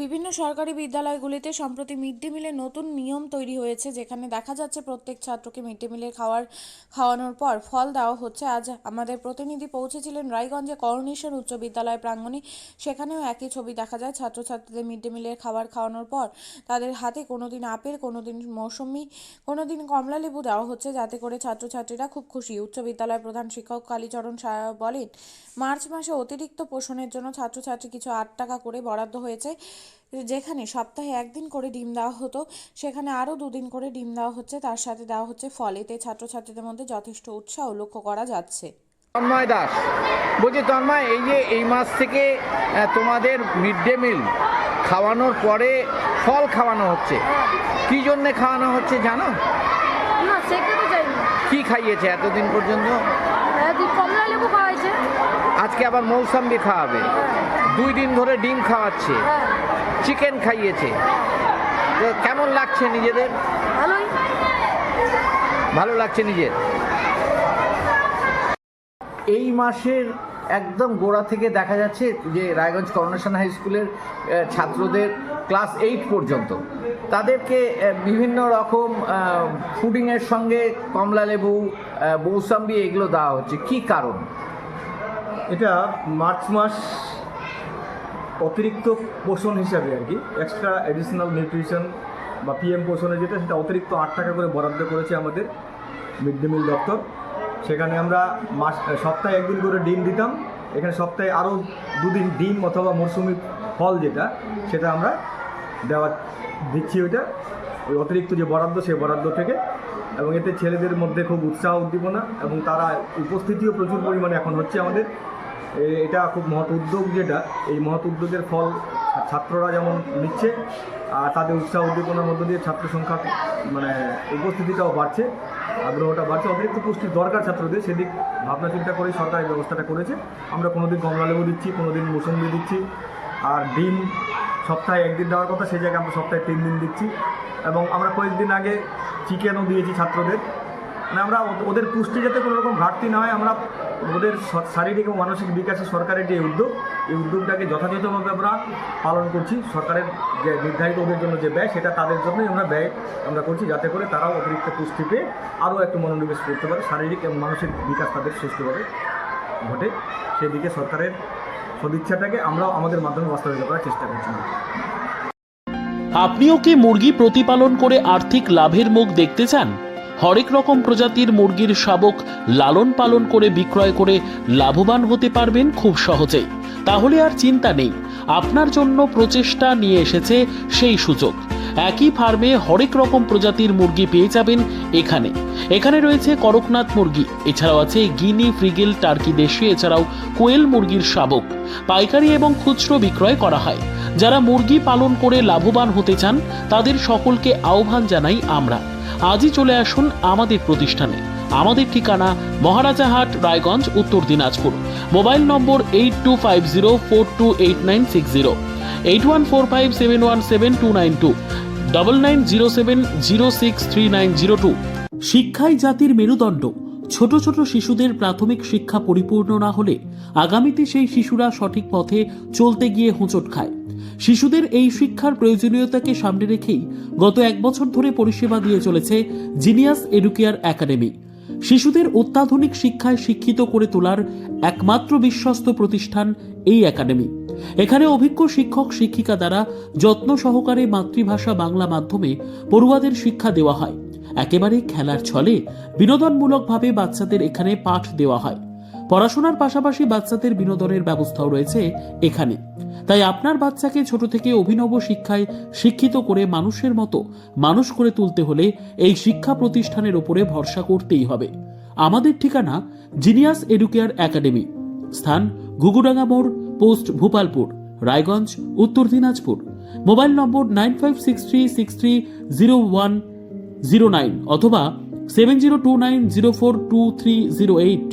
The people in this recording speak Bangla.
বিভিন্ন সরকারি বিদ্যালয়গুলিতে সম্প্রতি মিড ডে মিলের নতুন নিয়ম তৈরি হয়েছে, যেখানে দেখা যাচ্ছে প্রত্যেক ছাত্রকে মিড ডে মিলের খাওয়ানোর পর ফল দেওয়া হচ্ছে। আজ আমাদের প্রতিনিধি পৌঁছেছিলেন রায়গঞ্জে করুণেশ্বর উচ্চ বিদ্যালয় প্রাঙ্গণে। সেখানেও একই ছবি দেখা যায়। ছাত্রছাত্রীদের মিড ডে মিলের খাওয়ানোর পর তাদের হাতে কোনোদিন আপেল, কোনোদিন মৌসুমি, কোনোদিন কমলা লেবু দেওয়া হচ্ছে, যাতে করে ছাত্রছাত্রীরা খুব খুশি। উচ্চ বিদ্যালয়ের প্রধান শিক্ষক কালীচরণ সাহা বলেন, মার্চ মাসে অতিরিক্ত পোষণের জন্য ছাত্রছাত্রী কিছু 8 টাকা করে বরাদ্দ হয়েছে। যেখানে সপ্তাহে একদিন করে ডিম দেওয়া হতো, সেখানে আরও 2 দিন করে ডিম দেওয়া হচ্ছে, তার সাথে দেওয়া হচ্ছে ফল। এতে ছাত্রছাত্রীদের মধ্যে যথেষ্ট উৎসাহ লক্ষ্য করা যাচ্ছে। তন্ময় দাস বলছি, তন্ময়, এই যে এই মাস থেকে তোমাদের মিড ডে মিল খাওয়ানোর পরে ফল খাওয়ানো হচ্ছে, কি জন্যে খাওয়ানো হচ্ছে জানো? না, সেটা তো জানি না। কি খাইয়েছে এতদিন পর্যন্ত? কমলা লেবু খাওয়াইছে, আজকে আবার মৌসুম্বি খাওয়াবে। 2 দিন ধরে ডিম খাওয়াচ্ছে, চিকেন খাইয়েছে। তো কেমন লাগছে নিজেদের? ভালোই। ভালো লাগছে নিজের। এই মাসের একদম গোড়া থেকে দেখা যাচ্ছে যে রায়গঞ্জ করুণেশ্বর হাই স্কুলের ছাত্রদের ক্লাস 8 পর্যন্ত তাদেরকে বিভিন্ন রকম ফুডিংয়ের সঙ্গে কমলা লেবু, মৌসুম্বি এগুলো দেওয়া হচ্ছে। কি কারণ? এটা মার্চ মাস অতিরিক্ত পোষণ হিসাবে আর কি, এক্সট্রা অ্যাডিশনাল নিউট্রিশন বা পিএম পোষণের যেটা, সেটা অতিরিক্ত 8 টাকা করে বরাদ্দ করেছে আমাদের মিড ডে মিল দপ্তর। সেখানে আমরা সপ্তাহে 1 দিন করে ডিম দিতাম, এখানে সপ্তাহে আরও 2 দিন ডিম অথবা মৌসুমি ফল যেটা, সেটা আমরা দিচ্ছি ওই অতিরিক্ত যে বরাদ্দ, সেই বরাদ্দ থেকে। এবং এতে ছেলেদের মধ্যে খুব উৎসাহ উদ্দীপনা এবং তারা উপস্থিতিও প্রচুর পরিমাণে এখন হচ্ছে আমাদের। এটা খুব মহৎ উদ্যোগ, যেটা এই মহৎ উদ্যোগের ফল ছাত্ররা যেমন নিচ্ছে, আর তাদের উৎসাহ উদ্দীপনার মধ্য দিয়ে ছাত্র সংখ্যা উপস্থিতিটাও বাড়ছে, আগ্রহটা বাড়ছে। অতিরিক্ত পুষ্টির দরকার ছাত্রদের, সেদিক ভাবনা চিন্তা করে সরকার এই ব্যবস্থাটা করেছে। আমরা কোনোদিন কমলা লেবু দিচ্ছি, কোনোদিন মৌসুম্বি দিচ্ছি, আর ডিম সপ্তাহে 1 দিন দেওয়ার কথা, সেই জায়গায় আমরা সপ্তাহে 3 দিন দিচ্ছি। এবং আমরা কয়েকদিন আগে চিকেনও দিয়েছি ছাত্রদের। আমরা ওদের পুষ্টি যাতে কোনো রকম ঘাটতি না হয়, আমরা ওদের শারীরিক এবং মানসিক বিকাশে সরকারের যে উদ্যোগ, এই উদ্যোগটাকে যথাযথভাবে আমরা পালন করছি। সরকারের যে নির্ধারিত ওদের জন্য যে ব্যয়, সেটা তাদের জন্যই আমরা করছি, যাতে করে তারাও অতিরিক্ত পুষ্টি পেয়ে আরও একটু মনোনিবেশ করতে পারে, শারীরিক এবং মানসিক বিকাশ তাদের সুষ্ঠুভাবে ঘটে। সেদিকে সরকারের সদিচ্ছাটাকে আমরাও আমাদের মাধ্যমে বাস্তবায়িত করার চেষ্টা করছি। আপনিও কি মুরগি প্রতিপালন করে আর্থিক লাভের মুখ দেখতে চান? হরেক রকম প্রজাতির মুরগির শাবক লালন পালন করে বিক্রয় করে লাভবান হতে পারবেন খুব সহজেই। তাহলে আর চিন্তা নেই, আপনার জন্য প্রচেষ্টা নিয়ে এসেছে সেই সুযোগ। একই ফার্মে হরেক রকম প্রজাতির মুরগি পেয়ে যাবেন এখানে রয়েছে করকনাথ মুরগি, এছাড়াও আছে গিনি, ফ্রিগেল, টার্কি দেশি, এছাড়াও কোয়েল মুরগির শাবক। পাইকারি এবং খুচরো বিক্রয় করা হয়। যারা মুরগি পালন করে লাভবান হতে চান, তাদের সকলকে আহ্বান জানাই আমরা। আজই চলে আসুন আমাদের প্রতিষ্ঠানে। আমাদের ঠিকানা মহারাজাহাট, রায়গঞ্জ, উত্তর দিনাজপুর। মোবাইল নম্বর 8250428960, 8145717292, 9907063902। শিক্ষাই জাতির মেরুদণ্ড। ছোট ছোট শিশুদের প্রাথমিক শিক্ষা পরিপূর্ণ না হলে আগামীতে সেই শিশুরা সঠিক পথে চলতে গিয়ে হোঁচট খায়। শিশুদের এই শিক্ষার প্রয়োজনীয়তাকে সামনে রেখেই গত 1 বছর ধরে পরিষেবা দিয়ে চলেছে জিনিয়াস এডুকেয়ার একাডেমি। শিশুদের অত্যাধুনিক শিক্ষায় শিক্ষিত করে তোলার একমাত্র বিশ্বস্ত প্রতিষ্ঠান এই একাডেমি। এখানে অভিজ্ঞ শিক্ষক শিক্ষিকা দ্বারা যত্ন সহকারে মাতৃভাষা বাংলা মাধ্যমে পড়ুয়াদের শিক্ষা দেওয়া হয়। একেবারে খেলার ছলে বিনোদনমূলকভাবে বাচ্চাদের এখানে পাঠ দেওয়া হয়। পড়াশোনার পাশাপাশি বাচ্চাদের বিনোদনের ব্যবস্থাও রয়েছে এখানে। তাই আপনার বাচ্চাকে ছোট থেকে অভিনব শিক্ষায় শিক্ষিত করে মানুষের মতো মানুষ করে তুলতে হলে এই শিক্ষা প্রতিষ্ঠানের উপরে ভরসা করতেই হবে। আমাদের ঠিকানা জিনিয়াস এডুকেয়ার একাডেমি, স্থান ঘুঘুডাঙ্গা মোড়, পোস্ট ভূপালপুর, রায়গঞ্জ, উত্তর দিনাজপুর। মোবাইল নম্বর 9563630109 অথবা 7029042308।